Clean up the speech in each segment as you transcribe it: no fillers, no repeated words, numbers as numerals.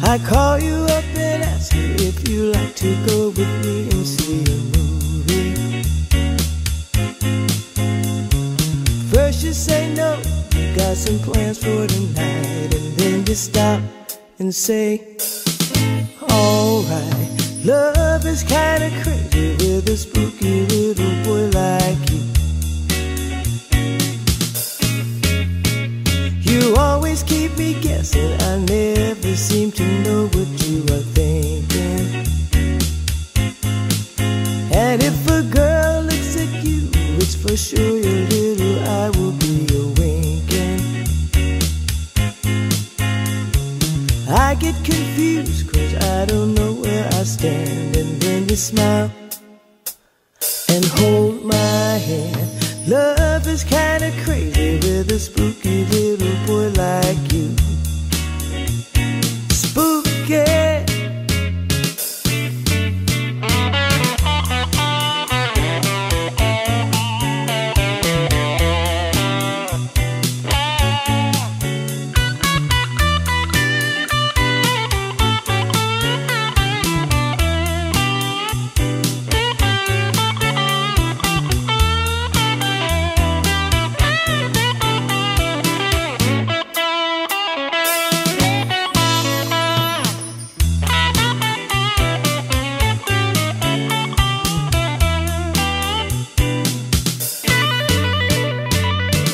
I call you up and ask you if you like to go with me and see a movie. First you say no, you got some plans for tonight, and then you stop and say, alright. Love is kinda crazy with a spooky little boy like you. You always keep me guessing, I never seem to know what you are thinking. And if a girl looks at you, it's for sure your little eye will be a-winking. I get confused cause I don't know where I stand, and then you smile and hold my hand. Love is kinda crazy with a spooky little boy like you. Spooky.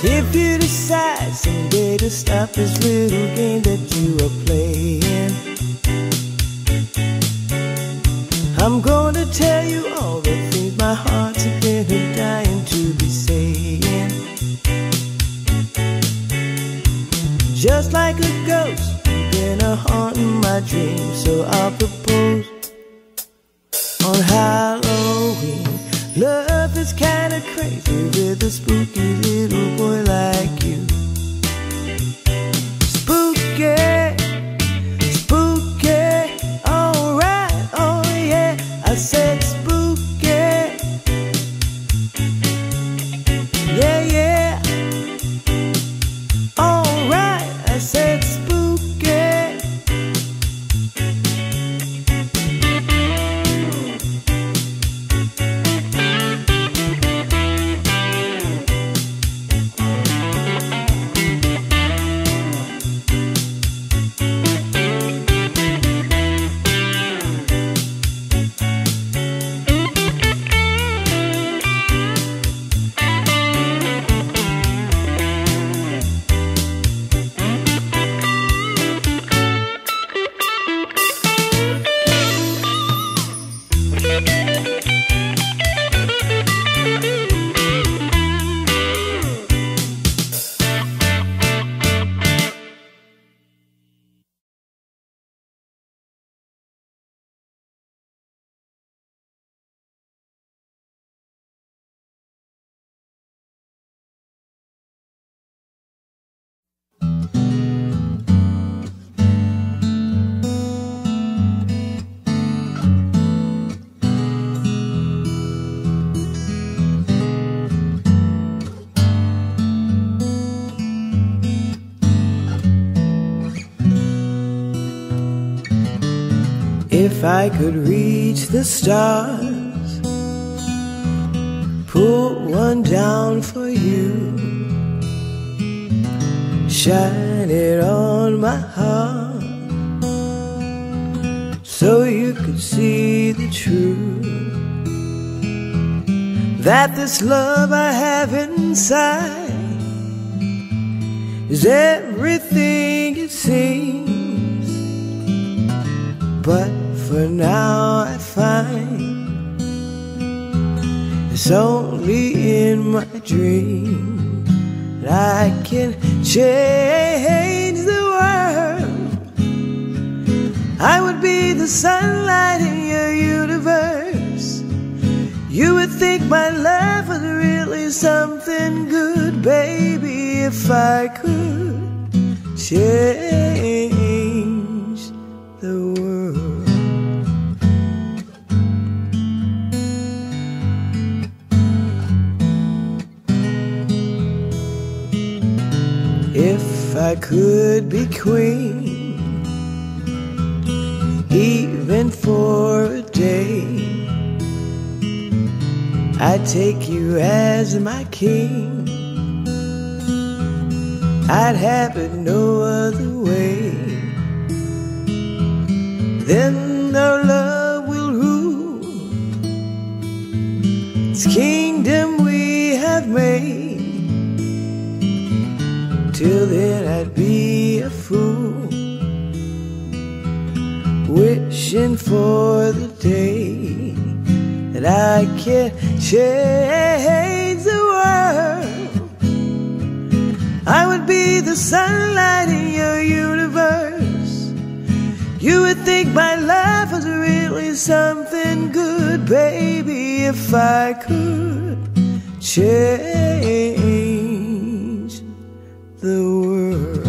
If you decide someday to stop this little game that you are playing, I'm gonna tell you all the things my heart's been dying to be saying. Just like a ghost, you've been haunting my dreams, so I'll propose on Halloween. Love is kinda crazy with a spooky little boy like you. Spooky, spooky, alright, oh yeah, I said spooky. Yeah, yeah, alright, I said spooky. If I could reach the stars, put one down for you, shine it on my heart so you could see the truth, that this love I have inside is everything it seems. But for now I find it's only in my dreams I can change the world. I would be the sunlight in your universe. You would think my love was really something good, baby, if I could change the world. If I could be queen, even for a day, I'd take you as my king. I'd have it no other way. Then our love will rule this kingdom we have made. Till then I'd be a fool, wishing for the day that I can change the world. I would be the sunlight in your universe. You would think my life was really something good, baby, if I could change the world.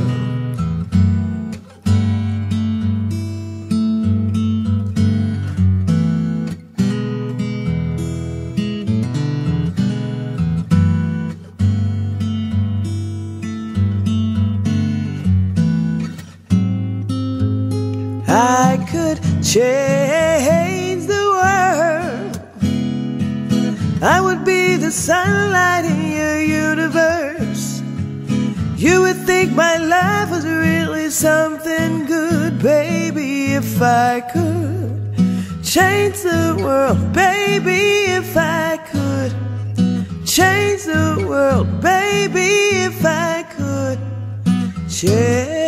I could change the world. I would be the sunlight in your universe. You would think my life was really something good, baby, if I could change the world, baby, if I could change the world, baby, if I could change